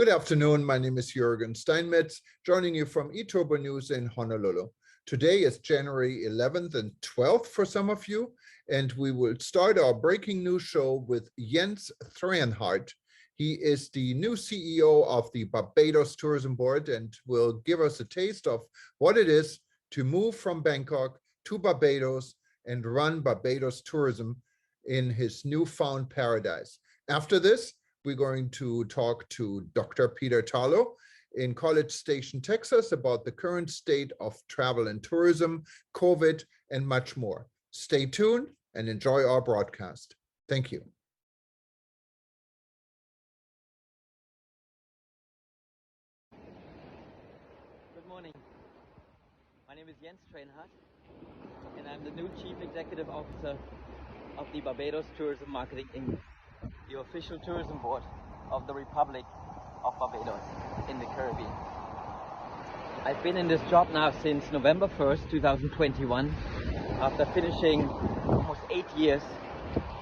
Good afternoon. My name is Jürgen Steinmetz, joining you from eTurbo News in Honolulu. Today is January 11th and 12th for some of you, and we will start our breaking news show with Jens Thorenheart. He is the new CEO of the Barbados Tourism Board and will give us a taste of what it is to move from Bangkok to Barbados and run Barbados tourism in his newfound paradise. After this, we're going to talk to Dr. Peter Tarlow in College Station, Texas, about the current state of travel and tourism, COVID, and much more. Stay tuned and enjoy our broadcast. Thank you. Good morning. My name is Jens Thorenheart, and I'm the new Chief Executive Officer of the Barbados Tourism Marketing Inc., the official tourism board of the Republic of Barbados in the Caribbean. I've been in this job now since November 1st, 2021, after finishing almost 8 years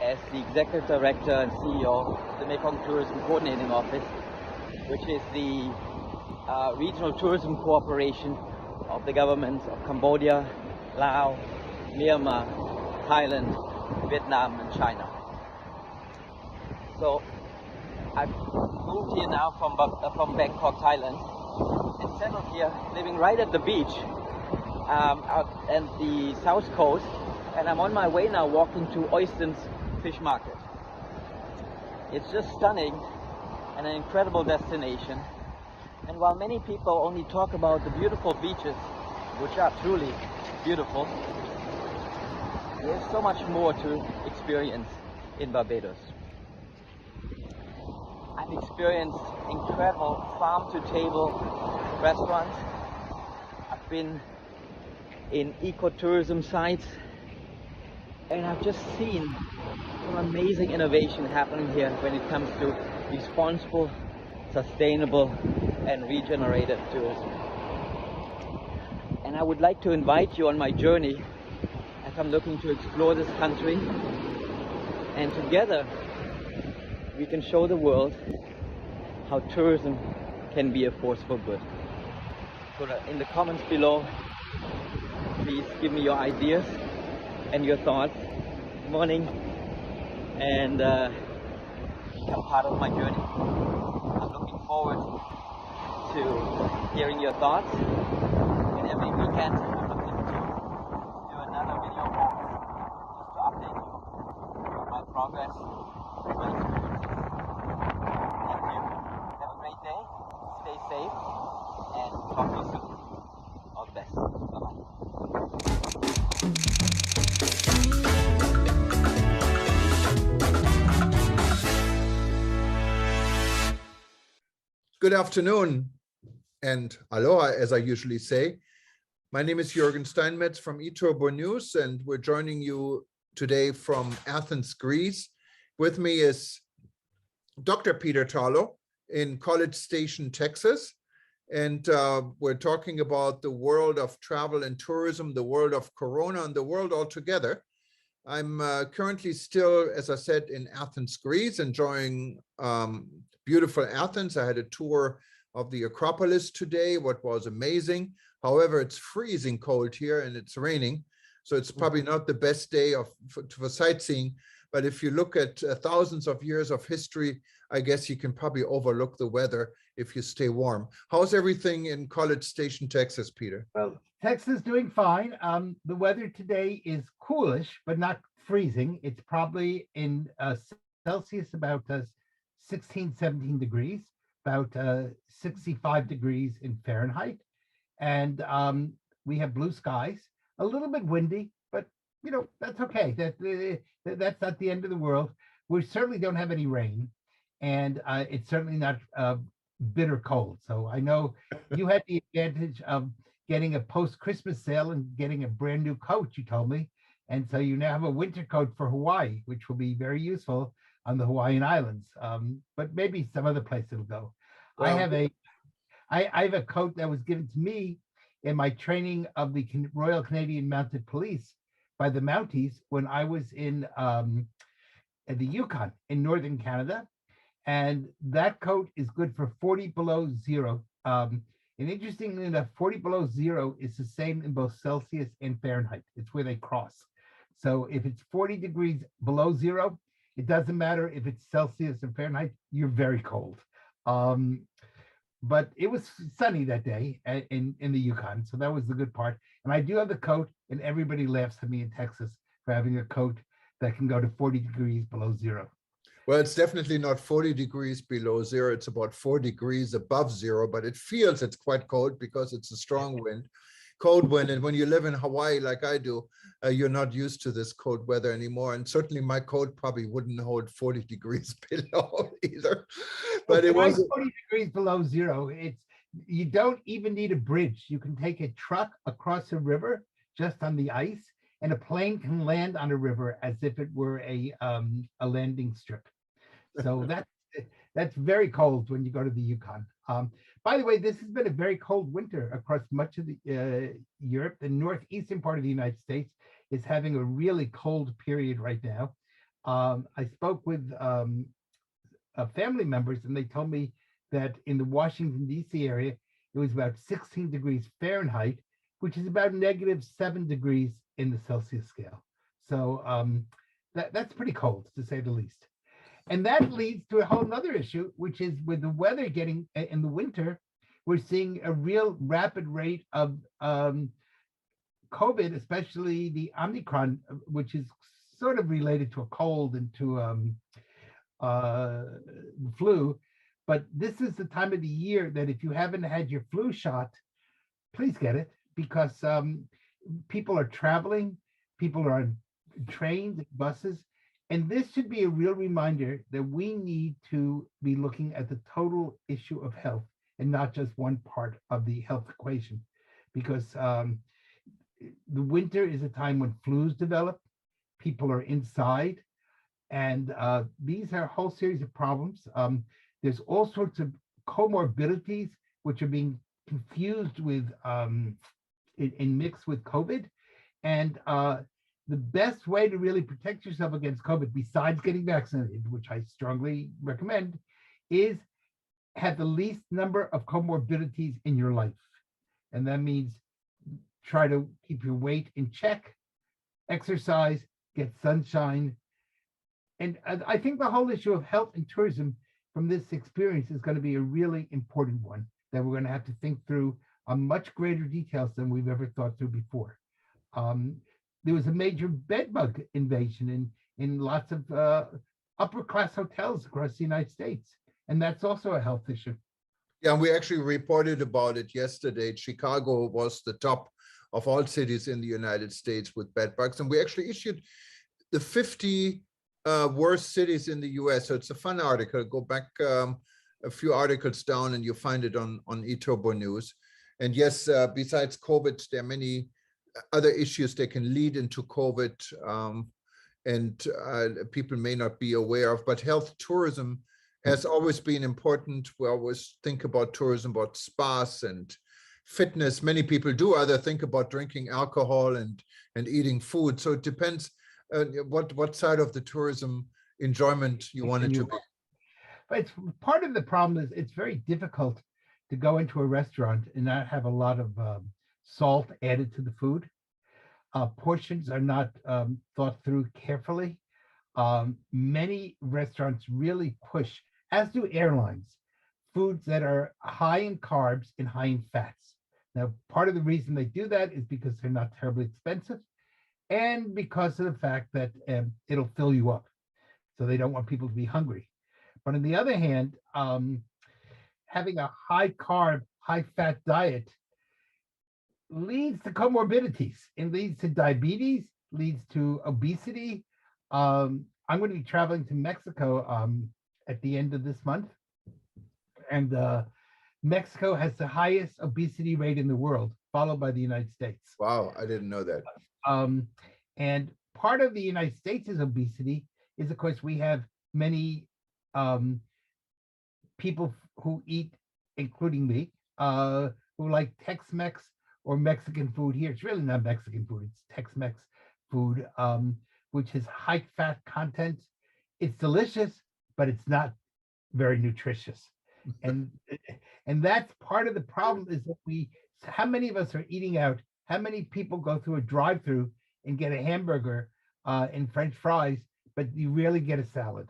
as the Executive Director and CEO of the Mekong Tourism Coordinating Office, which is the regional tourism cooperation of the governments of Cambodia, Laos, Myanmar, Thailand, Vietnam, and China. So I've moved here now from Bangkok, Thailand, and settled here, living right at the beach out at the south coast, and I'm on my way now walking to Oyston's fish market. It's just stunning and an incredible destination. And while many people only talk about the beautiful beaches, which are truly beautiful, there's so much more to experience in Barbados. I've experienced incredible farm-to-table restaurants. I've been in ecotourism sites, and I've just seen some amazing innovation happening here when it comes to responsible, sustainable, and regenerative tourism. And I would like to invite you on my journey as I'm looking to explore this country, and together we can show the world how tourism can be a force for good. So in the comments below, please give me your ideas and your thoughts. Good morning, and become part of my journey. I'm looking forward to hearing your thoughts, and every weekend I'm looking to do another video post just to update you on my progress, my experiences. Thank you. Have a great day. Stay safe, and talk to you soon. All the best. Bye-bye. Good afternoon and aloha, as I usually say. My name is Jürgen Steinmetz from eTurbo News, and we're joining you today from Athens, Greece. With me is Dr. Peter Tarlow in College Station, Texas. And we're talking about the world of travel and tourism, the world of Corona, and the world altogether. I'm currently still, as I said, in Athens, Greece, enjoying beautiful Athens. I had a tour of the Acropolis today, what was amazing. However, it's freezing cold here and it's raining. So it's probably not the best day for sightseeing. But if you look at thousands of years of history, I guess you can probably overlook the weather if you stay warm. How's everything in College Station, Texas, Peter? Well, Texas is doing fine. The weather today is coolish, but not freezing. It's probably in Celsius about 16, 17 degrees, about 65 degrees in Fahrenheit. And we have blue skies, a little bit windy, but you know, that's okay. That's not the end of the world. We certainly don't have any rain, and it's certainly not bitter cold. So I know you had the advantage of getting a post-Christmas sale and getting a brand new coat, you told me. And so you now have a winter coat for Hawaii, which will be very useful on the Hawaiian Islands, but maybe some other place it'll go. Well, I have a coat that was given to me in my training of the Royal Canadian Mounted Police by the Mounties when I was in the Yukon in northern Canada. and that coat is good for 40 below zero. And interestingly enough, 40 below zero is the same in both Celsius and Fahrenheit. It's where they cross. So if it's 40 degrees below zero, it doesn't matter if it's Celsius or Fahrenheit, you're very cold. But it was sunny that day in the Yukon, so that was the good part. And I do have the coat, and everybody laughs at me in Texas for having a coat that can go to 40 degrees below zero. Well, it's definitely not 40 degrees below zero. It's about 4 degrees above zero, but it feels it's quite cold because it's a strong wind, cold wind. And when you live in Hawaii, like I do, you're not used to this cold weather anymore. And certainly my coat probably wouldn't hold 40 degrees below either. But it was 40 degrees below zero. You don't even need a bridge. You can take a truck across a river just on the ice, and a plane can land on a river as if it were a landing strip. So that's very cold when you go to the Yukon. By the way, this has been a very cold winter across much of the Europe. The northeastern part of the United States is having a really cold period right now. I spoke with family members, and they told me that in the Washington, D.C. area, it was about 16 degrees Fahrenheit, which is about -7 degrees in the Celsius scale. So that's pretty cold, to say the least. And that leads to a whole nother issue, which is with the weather getting in the winter, we're seeing a real rapid rate of COVID, especially the Omicron, which is sort of related to a cold and to the flu. But this is the time of the year that if you haven't had your flu shot, please get it, because people are traveling, people are on trains, buses, and this should be a real reminder that we need to be looking at the total issue of health and not just one part of the health equation, because the winter is a time when flus develop, people are inside, and these are a whole series of problems. There's all sorts of comorbidities which are being confused with in mix with COVID. And the best way to really protect yourself against COVID, besides getting vaccinated, which I strongly recommend, is have the least number of comorbidities in your life. And that means try to keep your weight in check, exercise, get sunshine. And I think the whole issue of health and tourism from this experience is going to be a really important one that we're going to have to think through on much greater details than we've ever thought through before. There was a major bedbug invasion in lots of upper class hotels across the United States. And that's also a health issue. Yeah, and we actually reported about it yesterday. Chicago was the top of all cities in the United States with bedbugs. And we actually issued the 50 worst cities in the US. So it's a fun article. Go back a few articles down and you find it on eTurbo News. And yes, besides COVID, there are many other issues that can lead into COVID and people may not be aware of, but health tourism has always been important. We always think about tourism, about spas and fitness. Many people do either think about drinking alcohol and eating food. So it depends what side of the tourism enjoyment you want it to be. But it's part of the problem is it's very difficult to go into a restaurant and not have a lot of salt added to the food. Portions are not thought through carefully. Many restaurants really push, as do airlines, foods that are high in carbs and high in fats. Now, part of the reason they do that is because they're not terribly expensive and because of the fact that it'll fill you up. So they don't want people to be hungry. But on the other hand, having a high carb, high fat diet leads to comorbidities. It leads to diabetes, leads to obesity. I'm going to be traveling to Mexico at the end of this month. And Mexico has the highest obesity rate in the world, followed by the United States. Wow, I didn't know that. And part of the United States' obesity is, of course, we have many people who eat, including me, who like Tex-Mex or Mexican food here. It's really not Mexican food, it's Tex-Mex food, which has high fat content. It's delicious, but it's not very nutritious. And and that's part of the problem is that how many of us are eating out? How many people go through a drive-through and get a hamburger and French fries, but you rarely get a salad?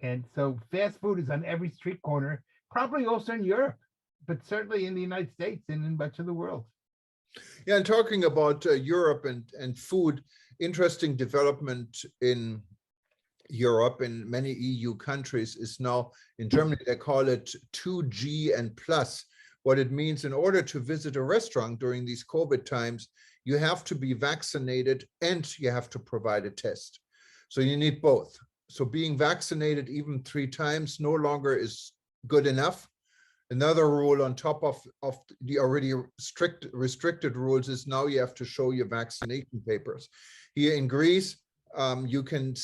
And so fast food is on every street corner, probably also in Europe, but certainly in the United States and in much of the world. Yeah, and talking about Europe and food, interesting development in Europe in many EU countries is now, in Germany, they call it 2G and plus. What it means, in order to visit a restaurant during these COVID times, you have to be vaccinated and you have to provide a test. So you need both. So being vaccinated even 3 times no longer is good enough. Another rule on top of the already restricted rules is now you have to show your vaccination papers. Here in Greece, you can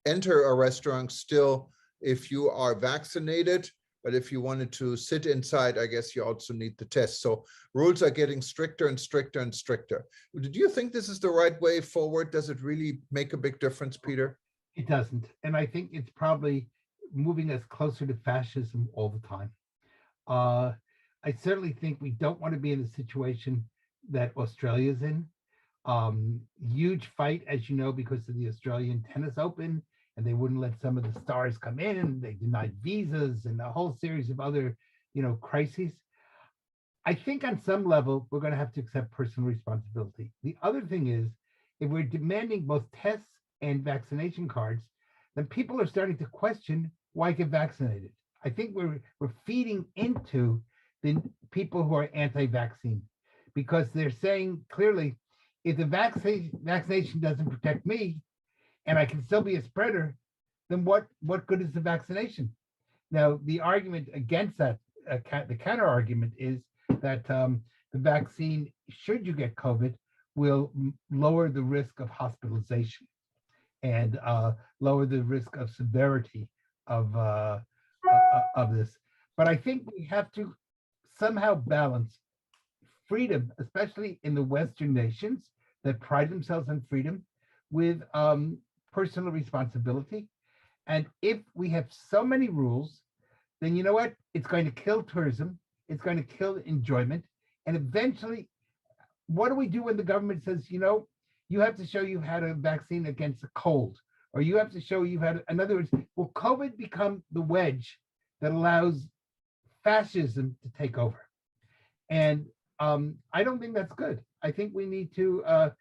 enter a restaurant still if you are vaccinated, but if you wanted to sit inside, I guess you also need the test. So rules are getting stricter and stricter and stricter. Do you think this is the right way forward? Does it really make a big difference, Peter? It doesn't. And I think it's probably moving us closer to fascism all the time. I certainly think we don't want to be in the situation that Australia's in. Huge fight, as you know, because of the Australian Tennis Open, and they wouldn't let some of the stars come in, and they denied visas and a whole series of other, crises. I think on some level, we're going to have to accept personal responsibility. The other thing is, if we're demanding both tests and vaccination cards, then people are starting to question why get vaccinated. I think we're feeding into the people who are anti-vaccine because they're saying clearly, if the vaccination doesn't protect me and I can still be a spreader, then what good is the vaccination? Now, the argument against that, the counter argument is that the vaccine, should you get COVID, will lower the risk of hospitalization and lower the risk of severity of this. But I think we have to somehow balance freedom, especially in the Western nations that pride themselves on freedom, with personal responsibility. And if we have so many rules, then you know what? It's going to kill tourism. It's going to kill enjoyment. And eventually, what do we do when the government says, you have to show you've had a vaccine against a cold, or you have to show you've had, in other words, will COVID become the wedge that allows fascism to take over? And I don't think that's good. I think we need to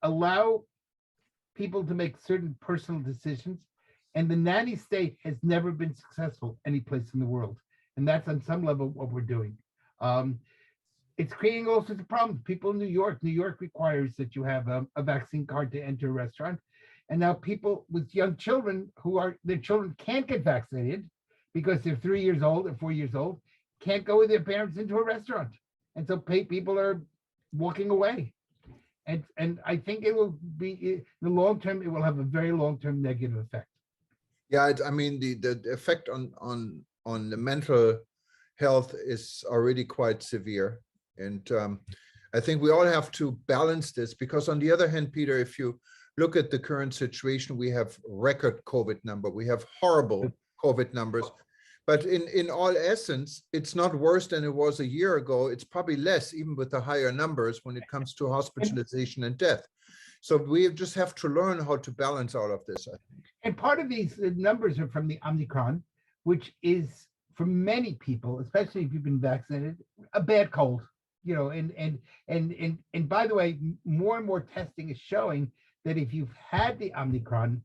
allow people to make certain personal decisions. And the nanny state has never been successful any place in the world. And that's on some level what we're doing. It's creating all sorts of problems. People in New York requires that you have a vaccine card to enter a restaurant. And now people with young children their children can't get vaccinated because they're 3 years old or 4 years old, can't go with their parents into a restaurant. And so people are walking away. And I think it will be, in the long term, it will have a very long-term negative effect. Yeah, I mean, the effect on the mental health is already quite severe. And I think we all have to balance this because on the other hand, Peter, if you look at the current situation, we have record COVID number, we have horrible COVID numbers, but in all essence, it's not worse than it was a year ago. It's probably less, even with the higher numbers when it comes to hospitalization and death. So we just have to learn how to balance all of this, I think. And part of these numbers are from the Omicron, which is for many people, especially if you've been vaccinated, a bad cold. And by the way, more and more testing is showing that if you've had the Omicron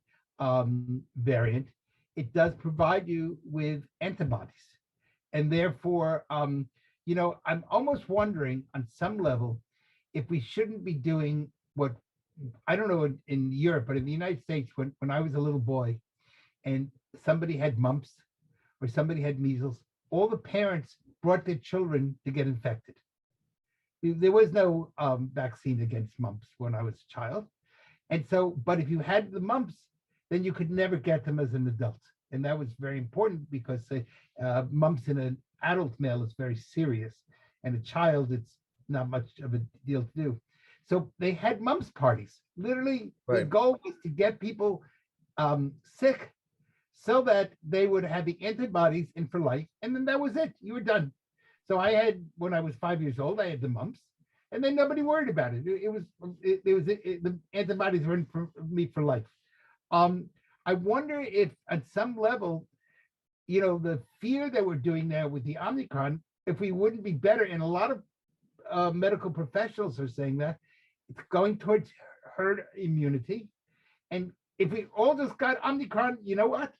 variant, it does provide you with antibodies. And therefore, I'm almost wondering on some level if we shouldn't be doing what, I don't know in Europe, but in the United States, when I was a little boy and somebody had mumps or somebody had measles, all the parents brought their children to get infected. There was no vaccine against mumps when I was a child. And so, but if you had the mumps, then you could never get them as an adult. And that was very important because mumps in an adult male is very serious. And a child, it's not much of a deal to do. So they had mumps parties. Literally, right. The goal was to get people sick so that they would have the antibodies in for life, and then that was it. You were done. So I had, when I was 5 years old, I had the mumps, and then nobody worried about it. The antibodies were in for me for life. I wonder if at some level, the fear that we're doing now with the Omicron, if we wouldn't be better, and a lot of medical professionals are saying that it's going towards herd immunity. And if we all just got Omicron, you know what?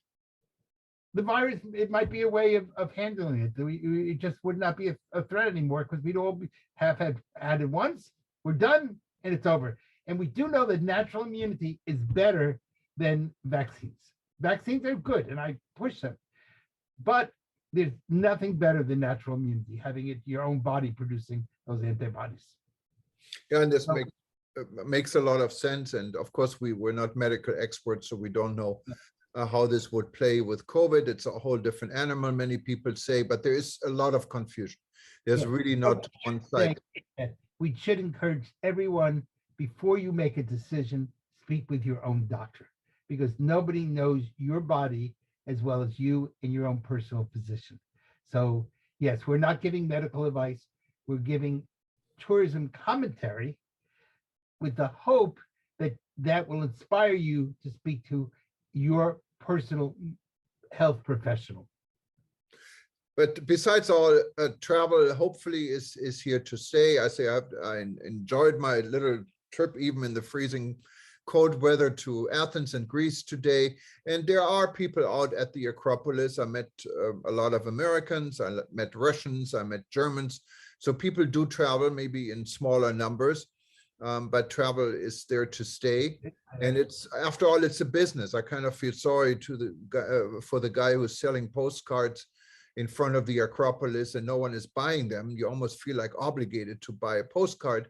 The virus, it might be a way of handling it. It just would not be a threat anymore, because we'd all have had it once, we're done, and it's over. And we do know that natural immunity is better than vaccines. Vaccines are good, and I push them. But there's nothing better than natural immunity, having it your own body producing those antibodies. Yeah, and this makes a lot of sense. And of course, we're not medical experts, so we don't know how this would play with COVID. It's a whole different animal, many people say, but there is a lot of confusion. There's really not one side. We should encourage everyone, before you make a decision, speak with your own doctor, because nobody knows your body as well as you in your own personal physician. So yes, we're not giving medical advice. We're giving tourism commentary with the hope that that will inspire you to speak to your personal health professional. But besides all, travel hopefully is here to stay. I enjoyed my little trip, even in the freezing cold weather, to Athens and Greece today. And there are people out at the Acropolis. I met a lot of Americans, I met Russians, I met Germans. So people do travel, maybe in smaller numbers, but travel is there to stay. And it's, after all, it's a business. I kind of feel sorry for the guy who's selling postcards in front of the Acropolis and no one is buying them. You almost feel like obligated to buy a postcard,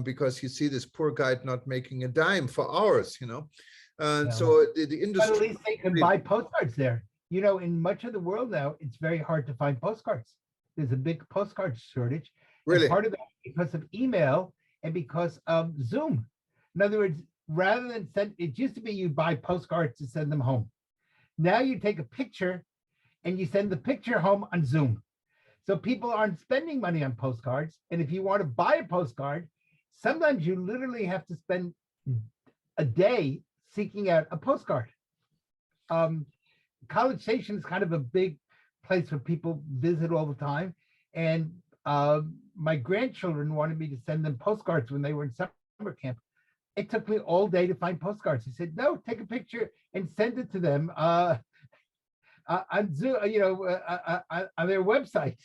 because you see this poor guy not making a dime for hours, And so the industry. But at least they can buy postcards there. In much of the world now, it's very hard to find postcards. There's a big postcard shortage. Really? And part of that because of email and because of Zoom. In other words, rather than it used to be you buy postcards to send them home. Now you take a picture and you send the picture home on Zoom. So people aren't spending money on postcards. And if you want to buy a postcard, sometimes you literally have to spend a day seeking out a postcard. College Station is kind of a big place where people visit all the time. And my grandchildren wanted me to send them postcards when they were in summer camp. It took me all day to find postcards. He said, no, take a picture and send it to them on Zoom, on their website.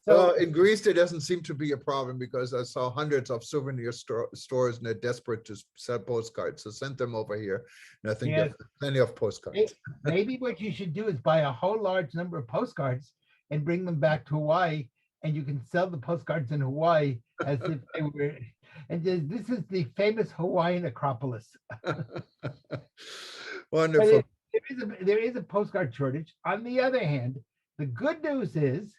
So in Greece, there doesn't seem to be a problem, because I saw hundreds of souvenir stores and they're desperate to sell postcards. So send them over here. And I think there's plenty of postcards. Maybe what you should do is buy a whole large number of postcards and bring them back to Hawaii, and you can sell the postcards in Hawaii as if they were. And this is the famous Hawaiian Acropolis. Wonderful. There is a postcard shortage. On the other hand, the good news is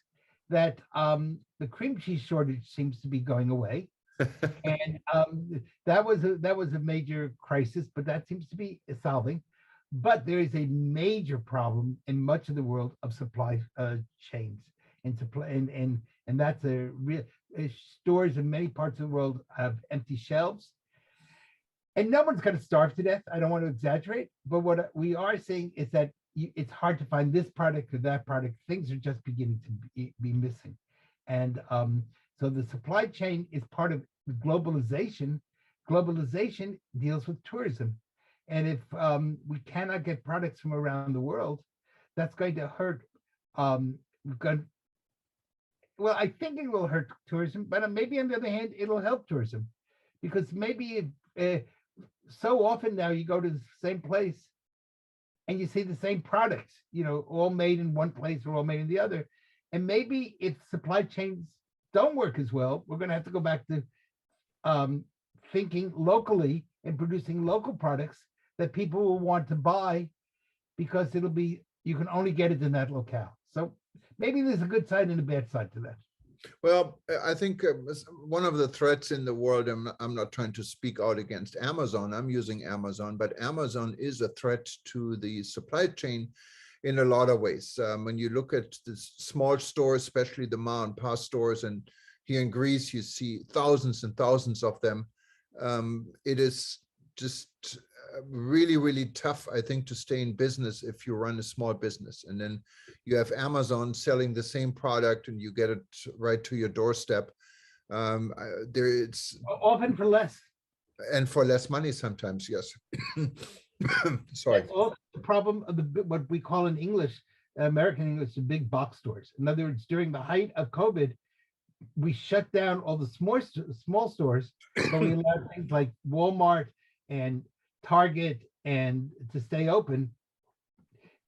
that the cream cheese shortage seems to be going away, and that was a major crisis, but that seems to be solving. But there is a major problem in much of the world of supply chains and supply, and that's a real stores in many parts of the world have empty shelves, and no one's going to starve to death. I don't want to exaggerate, but what we are seeing is that it's hard to find this product or that product. Things are just beginning to be missing. And so the supply chain is part of the globalization. Globalization deals with tourism. And if we cannot get products from around the world, that's going to hurt. Well, I think it will hurt tourism, but maybe on the other hand, it'll help tourism. Because maybe so often now you go to the same place and you see the same products, all made in one place or all made in the other. And maybe if supply chains don't work as well, we're going to have to go back to thinking locally and producing local products that people will want to buy, because you can only get it in that locale. So maybe there's a good side and a bad side to that. Well, I think one of the threats in the world, I'm not trying to speak out against Amazon, I'm using Amazon, but Amazon is a threat to the supply chain in a lot of ways. When you look at the small stores, especially the ma and pa stores, and here in Greece, you see thousands and thousands of them. It is just really, really tough, I think, to stay in business if you run a small business. And then you have Amazon selling the same product and you get it right to your doorstep. It's Often for less. and for less money sometimes, yes. Sorry. That's also the problem of what we call in English, American English, the big box stores. In other words, during the height of COVID, we shut down all the small stores, but we allowed things like Walmart and Target and to stay open.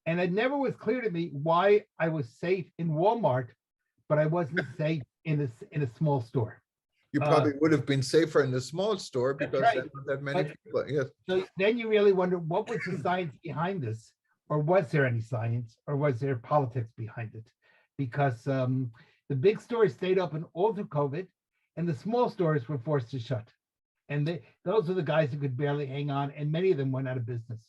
And it never was clear to me why I was safe in Walmart, but I wasn't safe in a small store. You probably would have been safer in the small store because right. there's not that many people. Yes. So then you really wonder, what was the science behind this? Or was there any science? Or was there politics behind it? Because the big stores stayed open all through COVID, and the small stores were forced to shut. And those are the guys who could barely hang on, and many of them went out of business.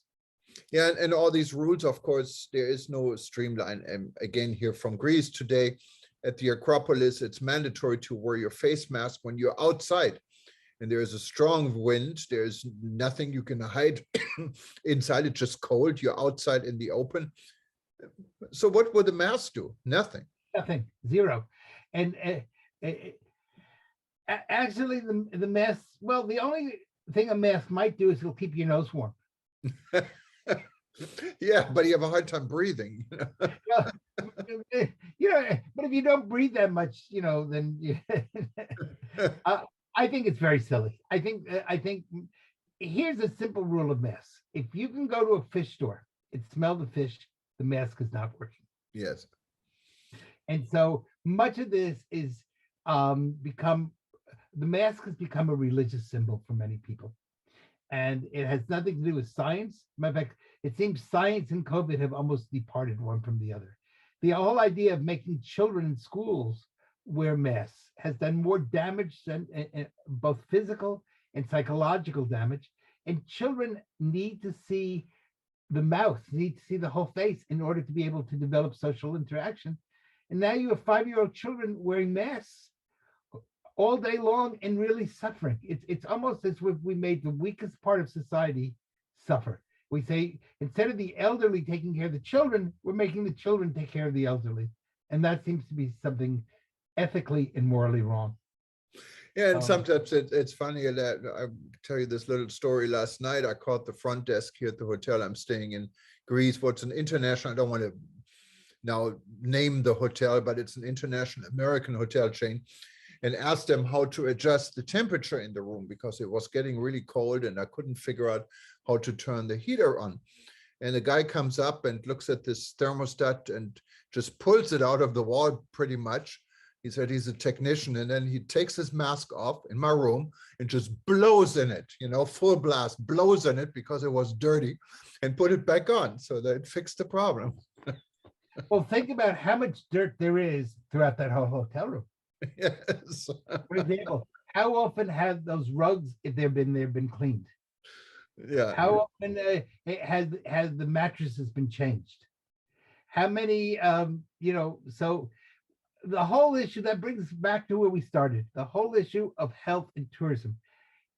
Yeah, and all these rules, of course, there is no streamline. And again, here from Greece today, at the Acropolis, it's mandatory to wear your face mask when you're outside. And there is a strong wind. There's nothing you can hide inside. It's just cold. You're outside in the open. So what would the mask do? Nothing. Nothing. Zero. And actually, the mask, well, the only thing a mask might do is it'll keep your nose warm. Yeah, but you have a hard time breathing. But if you don't breathe that much, then I think it's very silly. I think here's a simple rule of masks. If you can go to a fish store and smell the fish, the mask is not working. Yes. And so much of this is the mask has become a religious symbol for many people. And it has nothing to do with science. Matter of fact, it seems science and COVID have almost departed one from the other. The whole idea of making children in schools wear masks has done more damage than both physical and psychological damage. And children need to see the mouth, need to see the whole face in order to be able to develop social interaction. And now you have 5-year-old children wearing masks all day long and really suffering. It's almost as if we made the weakest part of society suffer. We say, instead of the elderly taking care of the children, we're making the children take care of the elderly. And that seems to be something ethically and morally wrong. Yeah, and sometimes it's funny that I tell you this little story. Last night, I called the front desk here at the hotel I'm staying in Greece. What's an international, I don't want to now name the hotel, but it's an international American hotel chain, and asked them how to adjust the temperature in the room because it was getting really cold and I couldn't figure out how to turn the heater on. And the guy comes up and looks at this thermostat and just pulls it out of the wall pretty much. He said he's a technician, and then he takes his mask off in my room and just blows in it, full blast, blows in it because it was dirty, and put it back on. So that it fixed the problem. Well, think about how much dirt there is throughout that whole hotel room. Yes. For example, how often have those rugs, if they've been cleaned? Yeah. How often has the mattresses been changed? How many, so the whole issue, that brings us back to where we started, the whole issue of health and tourism.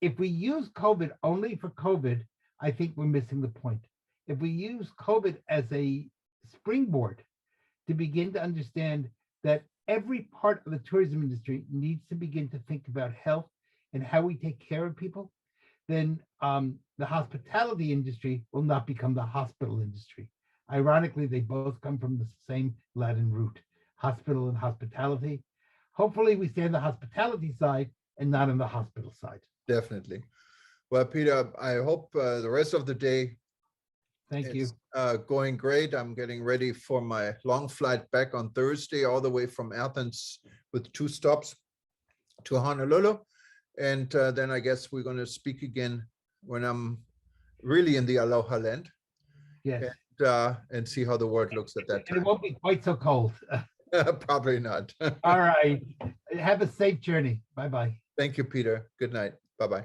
If we use COVID only for COVID, I think we're missing the point. If we use COVID as a springboard to begin to understand that every part of the tourism industry needs to begin to think about health and how we take care of people, then the hospitality industry will not become the hospital industry. Ironically, they both come from the same Latin root, hospital and hospitality. Hopefully we stay on the hospitality side and not on the hospital side. Definitely. Well, Peter, I hope the rest of the day Thank you. Going great. I'm getting ready for my long flight back on Thursday, all the way from Athens with 2 stops to Honolulu. And then I guess we're going to speak again when I'm really in the Aloha land. Yes. And see how the world looks at that time. And it won't be quite so cold. Probably not. All right. Have a safe journey. Bye-bye. Thank you, Peter. Good night. Bye-bye.